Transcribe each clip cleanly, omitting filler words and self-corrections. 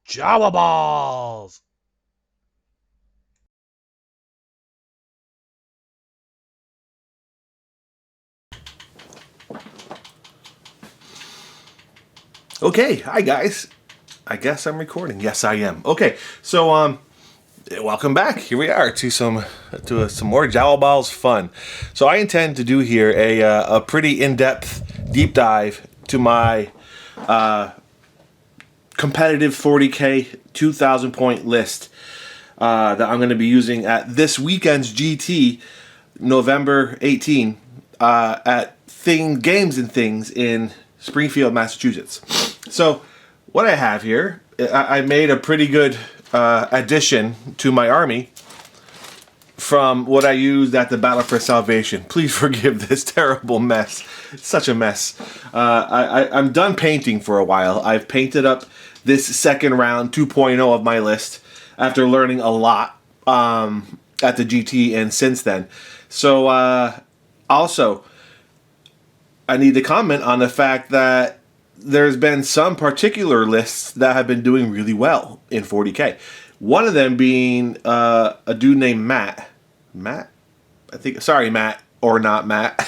Jawaballs! Okay, hi guys. I guess I'm recording. Yes, I am. Okay, so welcome back. Here we are to some more Jawaballs fun. So I intend to do here a pretty in-depth deep dive to my competitive 40k 2,000 point list that I'm going to be using at this weekend's GT, November 18, at Games and Things in Springfield, Massachusetts. So what I have here, I made a pretty good addition to my army from what I used at the Battle for Salvation. Please forgive this terrible mess. It's such a mess. I'm done painting for a while. I've painted up this second round 2.0 of my list after learning a lot at the GT and since then. So also, I need to comment on the fact that there's been some particular lists that have been doing really well in 40k. One of them being a dude named Matt. Matt? Sorry, Matt, or not Matt.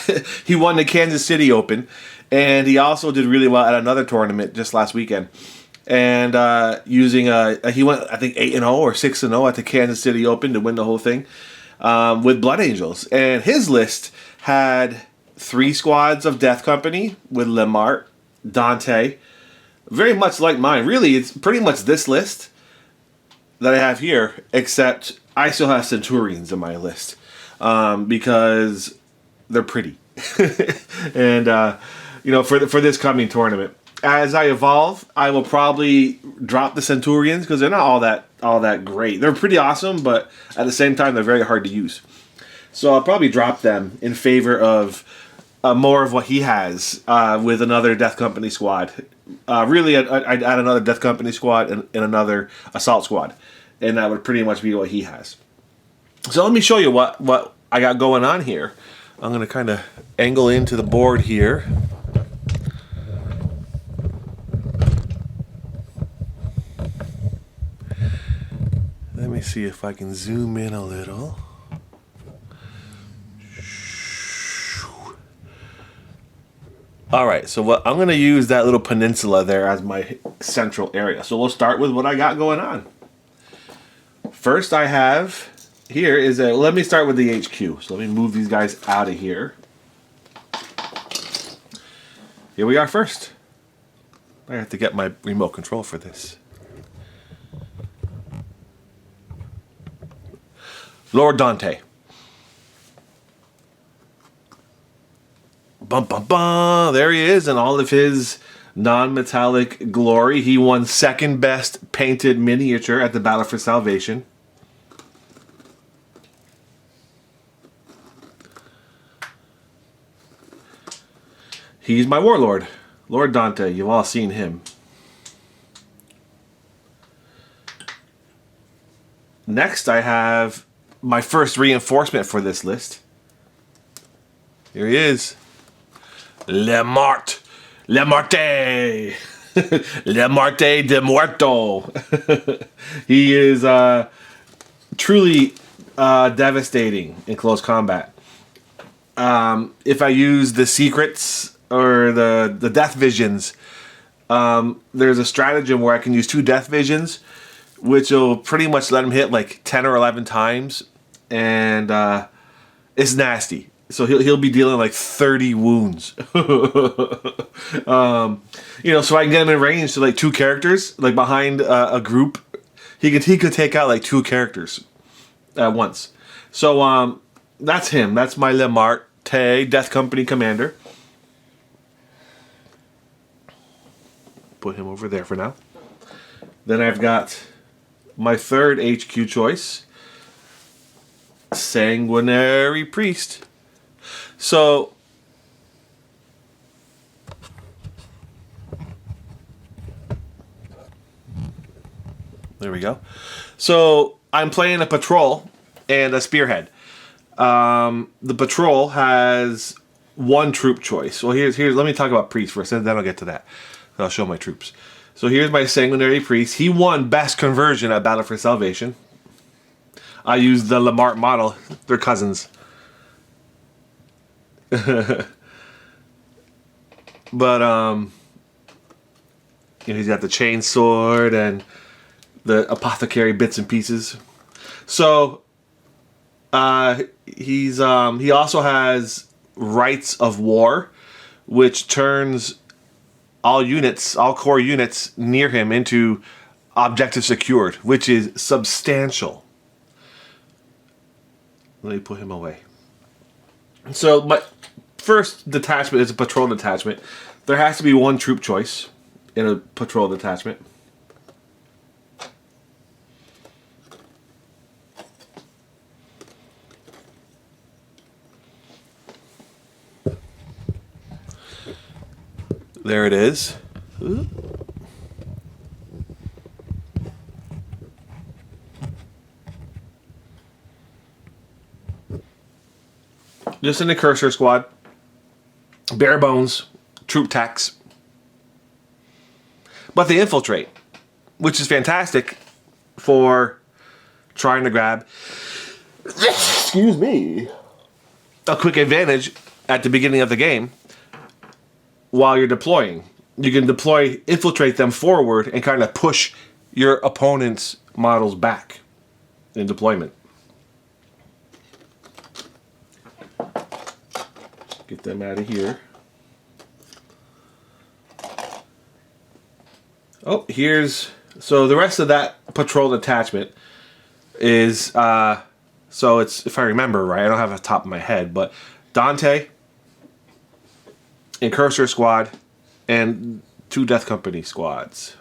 He won the Kansas City Open, and he also did really well at another tournament just last weekend. And he went, I think, 8-0 or 6-0 at the Kansas City Open to win the whole thing with Blood Angels. And his list had 3 squads of Death Company with Lemart, Dante, very much like mine. Really, it's pretty much this list that I have here, except I still have Centurions in my list because they're pretty. And for this coming tournament, as I evolve, I will probably drop the Centurions because they're not all that great. They're pretty awesome, but at the same time, they're very hard to use. So I'll probably drop them in favor of more of what he has with another Death Company squad. Really, I'd add another Death Company squad and another Assault squad. And that would pretty much be what he has. So let me show you what I got going on here. I'm going to kind of angle into the board here. Let me see if I can zoom in a little. Alright, so I'm going to use that little peninsula there as my central area. So we'll start with what I got going on. First I have here is let me start with the HQ. So let me move these guys out of here. Here we are first. I have to get my remote control for this. Lord Dante. Bum, bum, bum. There he is in all of his non-metallic glory. He won second best painted miniature at the Battle for Salvation. He's my warlord, Lord Dante. You've all seen him. Next, I have my first reinforcement for this list. Here he is. Lemart. Lemarte. Lemarte de Muerto. He is truly devastating in close combat. If I use the secrets or the death visions, there's a stratagem where I can use 2 death visions, which will pretty much let him hit like 10 or 11 times, and it's nasty. So he'll be dealing like 30 wounds. So I can get him in range to like 2 characters, like behind a group. He could take out like 2 characters at once. So that's him. That's my Lemarte, Death Company commander. Put him over there for now. Then I've got my third HQ choice, Sanguinary Priest. So there we go. So I'm playing a patrol and a spearhead. The patrol has 1 troop choice. Well, here's let me talk about priest first, and then I'll get to that. I'll show my troops. So here's my Sanguinary Priest. He won Best Conversion at Battle for Salvation. I used the Lamart model. They're cousins. But, you know, he's got the chain sword and the apothecary bits and pieces. So, he also has Rites of War, which turns all core units near him into objective secured, which is substantial. Let me put him away. So my first detachment is a patrol detachment. There has to be one troop choice in a patrol detachment. There it is. Ooh. Just in the Cursor Squad. Bare bones. Troop tax. But they infiltrate, which is fantastic for trying to grab, excuse me, a quick advantage at the beginning of the game while you're deploying. You can infiltrate them forward and kind of push your opponent's models back in deployment. Get them out of here. Oh, so the rest of that patrol detachment is, so it's, if I remember right, I don't have it off the top of my head, but Dante and Cursor Squad and 2 Death Company squads.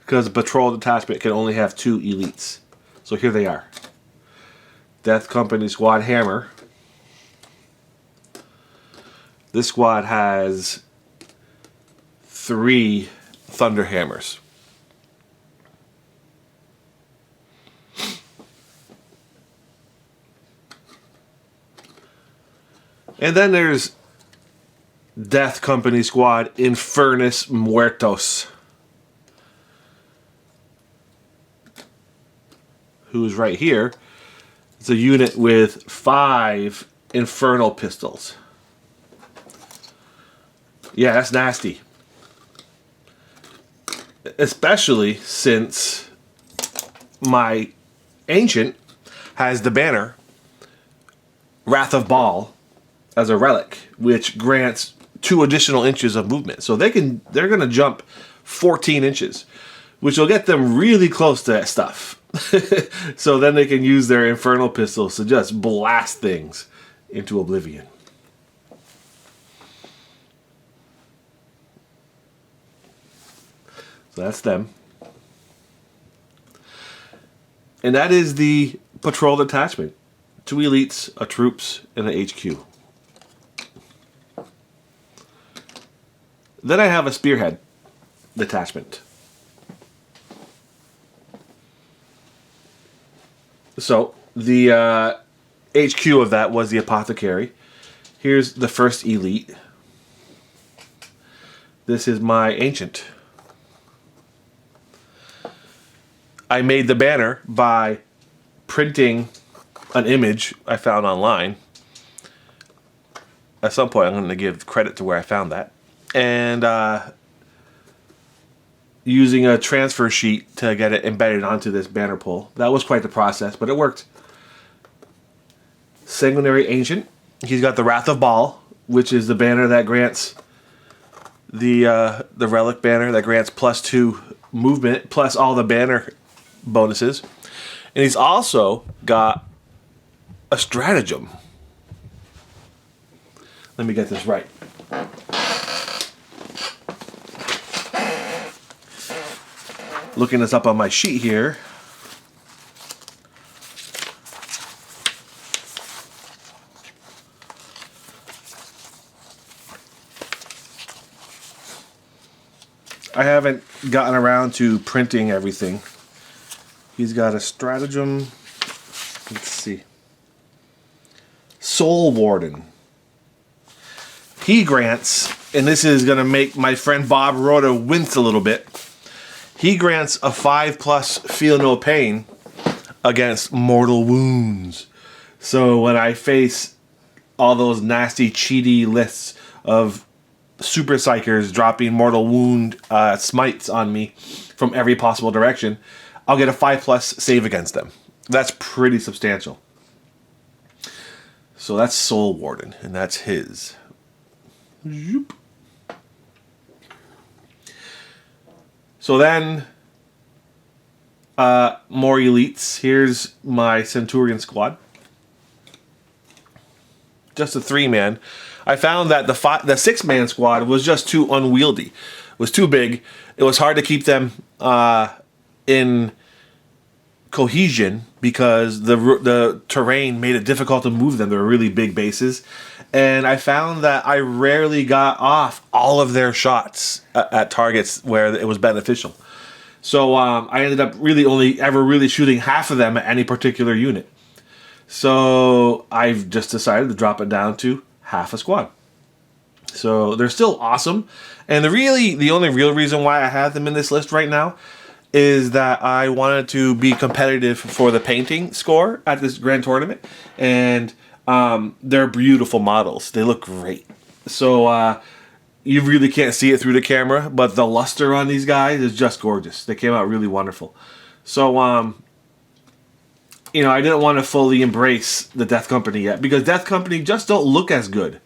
Because the patrol detachment can only have 2 elites. So here they are. Death Company Squad Hammer. This squad has 3 Thunder Hammers. And then there's Death Company Squad Infernus Muertos, who's right here. It's a unit with 5 Infernal Pistols. Yeah, that's nasty. Especially since my Ancient has the banner Wrath of Baal as a relic, which grants 2 additional inches of movement. So they're going to jump 14 inches, which will get them really close to that stuff. So then they can use their Infernal Pistols to just blast things into oblivion. So that's them. And that is the patrol detachment. 2 elites, a troops, and an HQ. Then I have a Spearhead detachment. So the HQ of that was the Apothecary. Here's the first elite. This is my Ancient. I made the banner by printing an image I found online. At some point I'm going to give credit to where I found that. And using a transfer sheet to get it embedded onto this banner pole. That was quite the process, but it worked. Sanguinary Ancient. He's got the Wrath of Baal, which is the banner that grants the relic banner that grants +2 movement, plus all the banner bonuses. And he's also got a stratagem. Let me get this right. Looking this up on my sheet here. I haven't gotten around to printing everything. He's got a stratagem. Let's see. Soul Warden. He grants and this is going to make my friend Bob Rhoda wince a little bit. He grants a 5+ feel no pain against mortal wounds. So when I face all those nasty, cheaty lists of super psychers dropping mortal wound smites on me from every possible direction, I'll get a 5+ save against them. That's pretty substantial. So that's Soul Warden, and that's his. Zoop. So then, more elites. Here's my Centurion squad. Just a 3-man. I found that the 6-man squad was just too unwieldy. It was too big. It was hard to keep them in cohesion because the terrain made it difficult to move them. They were really big bases. And I found that I rarely got off all of their shots at targets where it was beneficial. So I ended up only ever shooting half of them at any particular unit. So I've just decided to drop it down to half a squad. So they're still awesome. And the only real reason why I have them in this list right now is that I wanted to be competitive for the painting score at this grand tournament. And they're beautiful models. They look great. So you really can't see it through the camera, but the luster on these guys is just gorgeous. They came out really wonderful. So, I didn't want to fully embrace the Death Company yet because Death Company just don't look as good.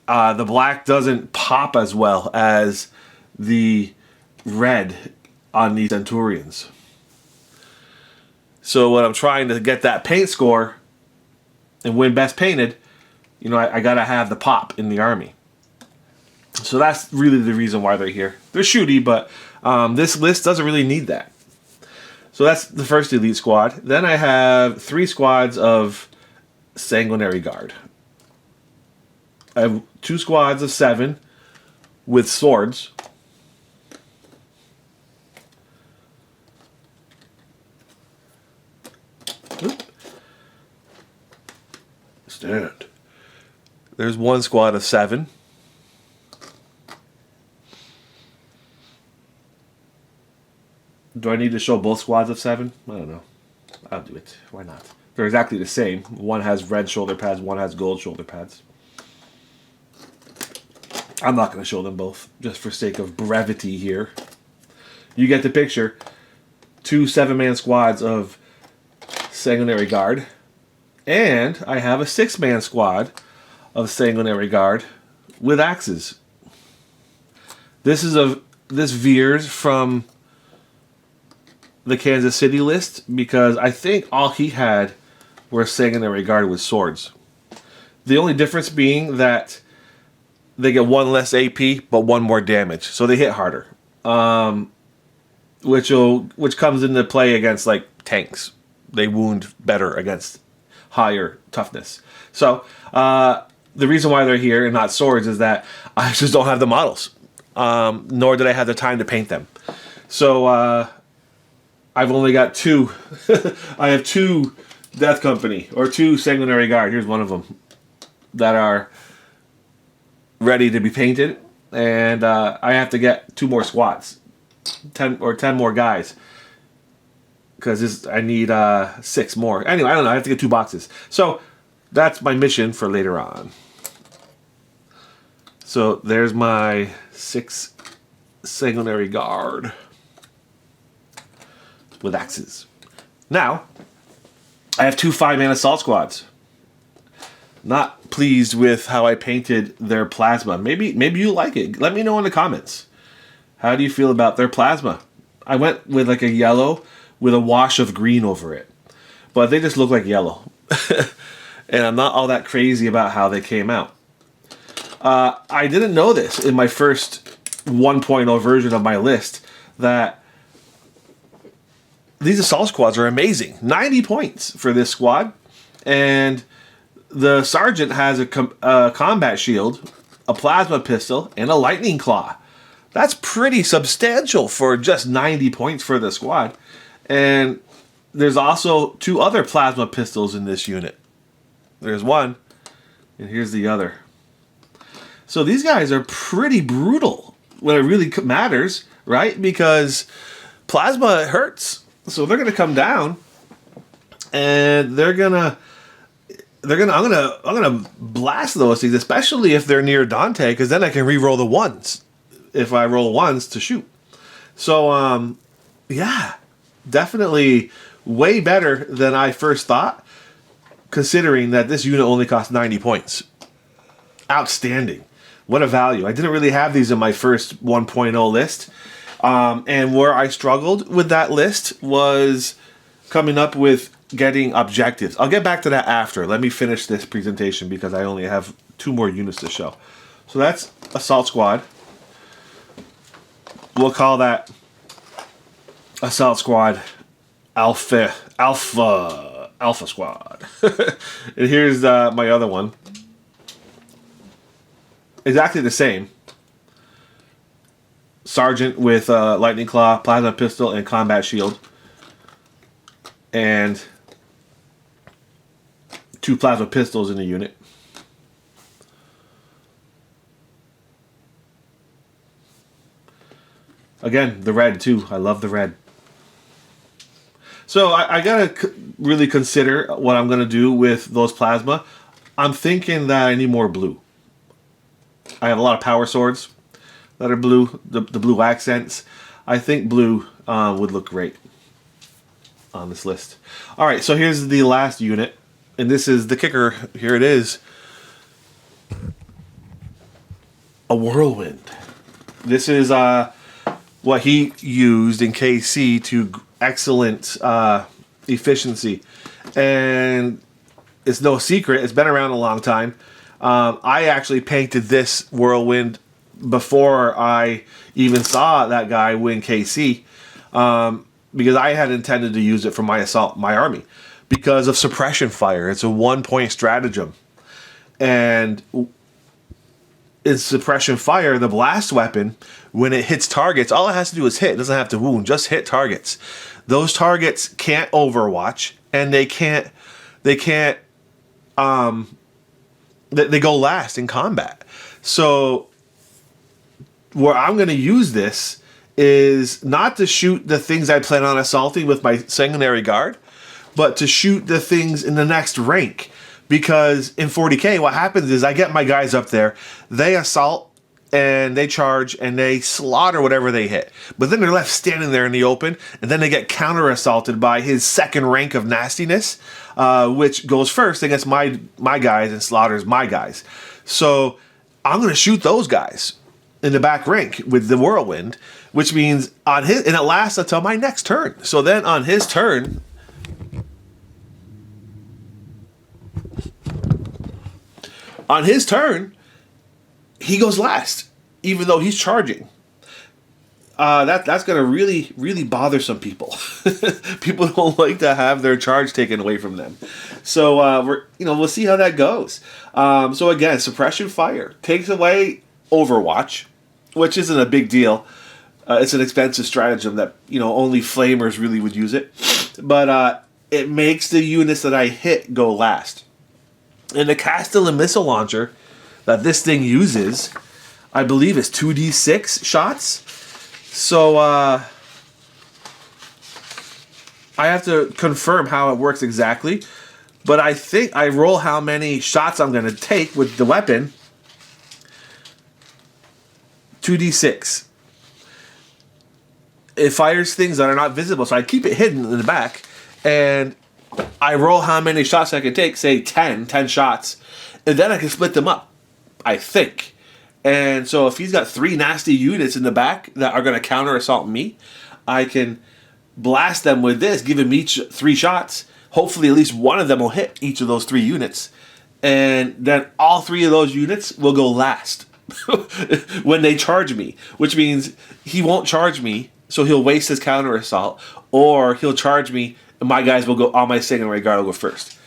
The black doesn't pop as well as the red on these Centurions. So when I'm trying to get that paint score and win best painted, I got to have the pop in the army. So that's really the reason why they're here. They're shooty, but this list doesn't really need that. So that's the first elite squad. Then I have 3 squads of Sanguinary Guard. I have 2 squads of 7 with swords. Stand. There's 1 squad of 7. Do I need to show both squads of 7? I don't know. I'll do it. Why not? They're exactly the same. One has red shoulder pads, one has gold shoulder pads. I'm not going to show them both, just for sake of brevity here. You get the picture. 2 7-man squads of Sanguinary Guard. And I have a 6-man squad of Sanguinary Guard with axes. This veers from the Kansas City list because I think all he had were Sanguinary Guard with swords. The only difference being that they get 1 less AP but 1 more damage, so they hit harder, which comes into play against like tanks. They wound better against higher toughness. So the reason why they're here and not swords is that I just don't have the models, nor did I have the time to paint them. So I've only got 2. I have 2 Death Company, or 2 Sanguinary Guard. Here's one of them that are ready to be painted, and I have to get 2 more squads, 10 more guys, because I need 6 more. Anyway, I don't know. I have to get 2 boxes. So that's my mission for later on. So there's my 6 Sanguinary Guard with axes. Now, I have 2 5-man assault squads. Not pleased with how I painted their plasma. Maybe you like it. Let me know in the comments. How do you feel about their plasma? I went with like a yellow with a wash of green over it. But they just look like yellow. And I'm not all that crazy about how they came out. I didn't know this in my first 1.0 version of my list, that these assault squads are amazing. 90 points for this squad. And the sergeant has a combat shield, a plasma pistol, and a lightning claw. That's pretty substantial for just 90 points for the squad. And there's also 2 other plasma pistols in this unit. There's one, and here's the other. So these guys are pretty brutal when it really matters, right? Because plasma hurts. So they're going to come down and I'm gonna blast those things, especially if they're near Dante, because then I can re-roll the ones if I roll ones to shoot. So yeah, definitely way better than I first thought, considering that this unit only costs 90 points. Outstanding. What a value. I didn't really have these in my first 1.0 list. And where I struggled with that list was coming up with getting objectives. I'll get back to that after. Let me finish this presentation because I only have 2 more units to show. So that's Assault Squad. We'll call that Assault Squad Alpha Squad. And here's my other one. Exactly the same. Sergeant with Lightning Claw, Plasma Pistol, and Combat Shield. And 2 Plasma Pistols in the unit. Again, the red too. I love the red. So I gotta really consider what I'm gonna do with those plasma. I'm thinking that I need more blue. I have a lot of power swords that are blue, the blue accents. I think blue would look great on this list. All right, so here's the last unit, and this is the kicker. Here it is. A Whirlwind. This is what he used in KC to excellent efficiency, and it's no secret. It's been around a long time. I actually painted this Whirlwind before I even saw that guy win KC, because I had intended to use it for my army because of suppression fire. It's a 1-point stratagem, and in suppression fire, the blast weapon, when it hits targets, all it has to do is hit. It doesn't have to wound, just hit targets. Those targets can't overwatch, and they go last in combat. So where I'm going to use this is not to shoot the things I plan on assaulting with my sanguinary guard, but to shoot the things in the next rank. Because in 40k, what happens is I get my guys up there, they assault, and they charge, and they slaughter whatever they hit. But then they're left standing there in the open, and then they get counter-assaulted by his second rank of nastiness, which goes first against my guys and slaughters my guys. So I'm going to shoot those guys in the back rank with the Whirlwind, which means and it lasts until my next turn. So then on his turn, he goes last, even though he's charging. That's going to really, really bother some people. People don't like to have their charge taken away from them. So we'll see how that goes. So again, suppression fire takes away Overwatch, which isn't a big deal. It's an expensive stratagem that only flamers really would use it. But it makes the units that I hit go last. And the Castellan missile launcher that this thing uses, I believe, is 2d6 shots. So I have to confirm how it works exactly. But I think I roll how many shots I'm going to take with the weapon. 2d6. It fires things that are not visible, so I keep it hidden in the back. And I roll how many shots I can take, say 10 shots, and then I can split them up, I think. And so if he's got 3 nasty units in the back that are going to counter-assault me, I can blast them with this, give them each 3 shots. Hopefully at least one of them will hit each of those 3 units. And then all 3 of those units will go last when they charge me, which means he won't charge me, so he'll waste his counter-assault, or he'll charge me, and my guys will go, all my sanguinary guard will go first.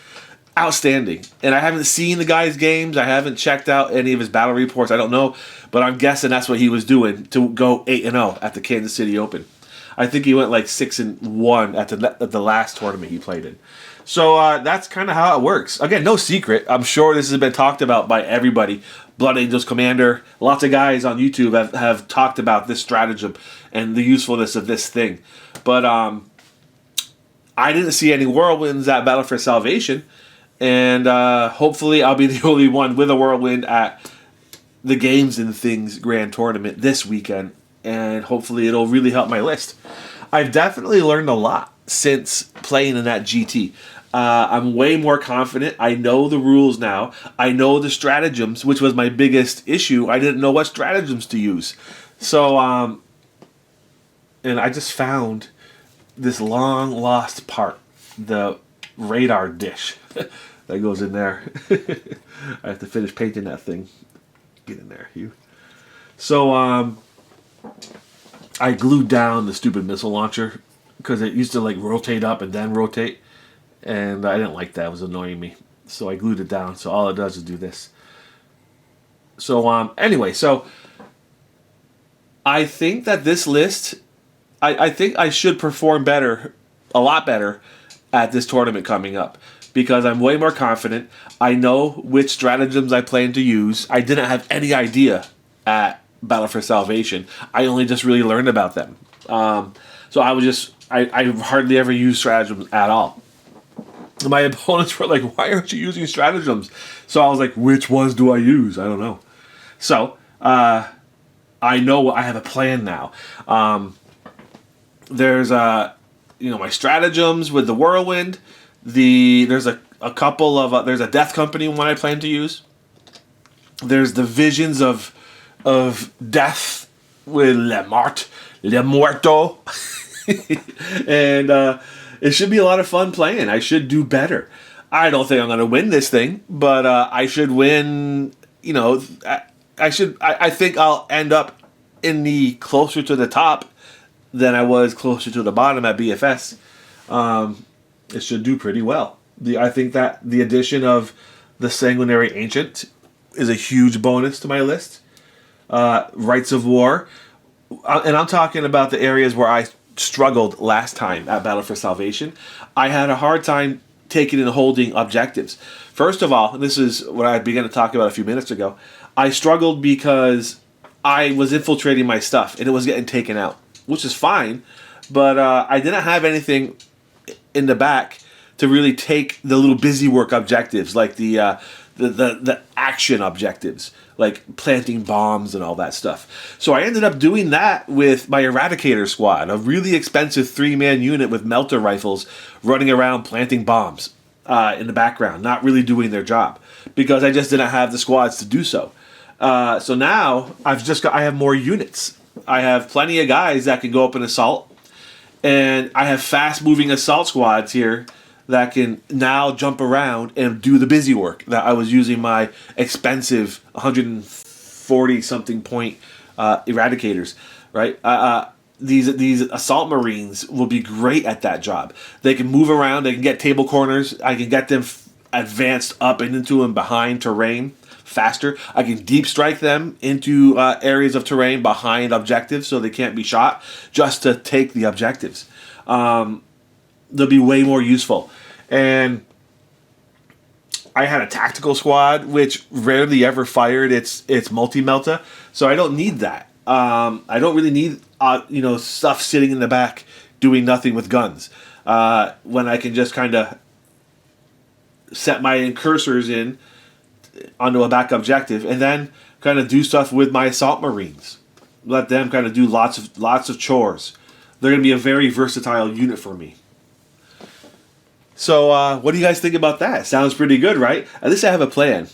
Outstanding. And I haven't seen the guy's games. I haven't checked out any of his battle reports. I don't know, but I'm guessing that's what he was doing to go 8-0 at the Kansas City Open. I think he went like 6-1 at the last tournament he played in. So that's kind of how it works. Again, no secret. I'm sure this has been talked about by everybody, Blood Angels Commander. Lots of guys on YouTube have talked about this stratagem and the usefulness of this thing. But I didn't see any Whirlwinds at Battle for Salvation. And hopefully I'll be the only one with a Whirlwind at the Games and Things Grand Tournament this weekend. And hopefully it'll really help my list. I've definitely learned a lot since playing in that GT. I'm way more confident. I know the rules now. I know the stratagems, which was my biggest issue. I didn't know what stratagems to use. So, and I just found this long lost part, the radar dish that goes in there. I have to finish painting that thing. Get in there, Hugh. So, I glued down the stupid missile launcher because it used to like rotate up and then rotate, and I didn't like that. It was annoying me, so I glued it down. So all it does is do this. So anyway, so I think that this list, I think I should perform better, a lot better, at this tournament coming up because I'm way more confident. I know which stratagems I plan to use. I didn't have any idea at Battle for Salvation. I only just really learned about them. So I hardly ever use stratagems at all. My opponents were like, why aren't you using stratagems? So I was like, which ones do I use? I don't know. So I know I have a plan now. There's my stratagems with the Whirlwind. There's a couple of there's a Death Company one I plan to use. There's the Visions of Death with Le Muerto. And it should be a lot of fun playing. I should do better. I don't think I'm going to win this thing, but I should win. I think I'll end up in the closer to the top than I was closer to the bottom at BFS. It should do pretty well. I think that the addition of the Sanguinary Ancient is a huge bonus to my list. Rights of War, and I'm talking about the areas where I struggled last time at Battle for Salvation. I had a hard time taking and holding objectives. First of all, and this is what I began to talk about a few minutes ago, I struggled because I was infiltrating my stuff and it was getting taken out, which is fine, but I didn't have anything in the back to really take the little busy work objectives, like the action objectives, like planting bombs and all that stuff. So I ended up doing that with my Eradicator squad, a really expensive 3-man unit with melter rifles running around planting bombs in the background, not really doing their job, because I just didn't have the squads to do so. So now I have more units. I have plenty of guys that can go up and assault, and I have fast-moving assault squads here that can now jump around and do the busy work that I was using my expensive 140-something point Eradicators, right? These assault marines will be great at that job. They can move around. They can get table corners. I can get them advanced up and into and behind terrain faster. I can deep strike them into areas of terrain behind objectives so they can't be shot just to take the objectives. They'll be way more useful. And I had a tactical squad which rarely ever fired its multi-melta, so I don't need that. I don't really need stuff sitting in the back doing nothing with guns when I can just kind of set my incursors in onto a back objective and then kind of do stuff with my assault marines. Let them kind of do lots of chores. They're going to be a very versatile unit for me. So what do you guys think about that? Sounds pretty good, right? At least I have a plan.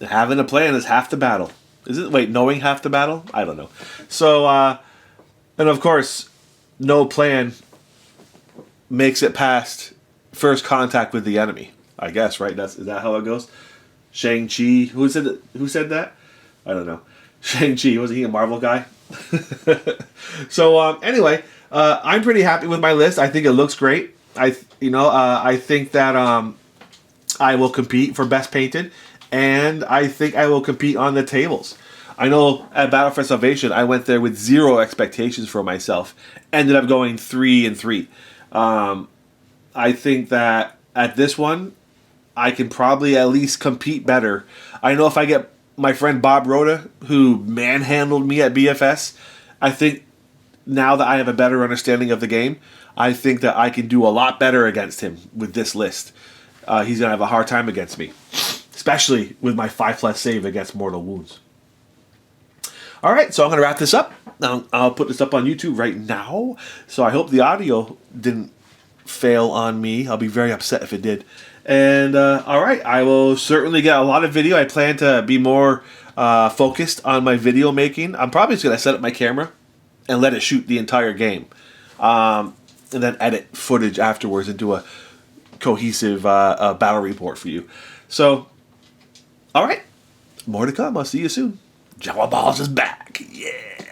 Having a plan is half the battle. Knowing half the battle? I don't know. So, and of course, no plan makes it past first contact with the enemy. I guess, right? Is that how it goes? Shang-Chi. Who said that? I don't know. Shang-Chi. Wasn't he a Marvel guy? So, anyway, I'm pretty happy with my list. I think it looks great. I think that I will compete for Best Painted, and I think I will compete on the tables. I know at Battle for Salvation, I went there with zero expectations for myself. Ended up going 3-3. I think that at this one, I can probably at least compete better. I know if I get my friend Bob Rhoda, who manhandled me at BFS, I think now that I have a better understanding of the game, I think that I can do a lot better against him with this list. He's going to have a hard time against me, especially with my 5+ save against mortal wounds. All right, so I'm going to wrap this up. I'll put this up on YouTube right now. So I hope the audio didn't fail on me. I'll be very upset if it did. And all right, I will certainly get a lot of video. I plan to be more focused on my video making. I'm probably just going to set up my camera and let it shoot the entire game. And then edit footage afterwards and do a cohesive battle report for you. So, all right, more to come. I'll see you soon. Jawaballs is back. Yeah.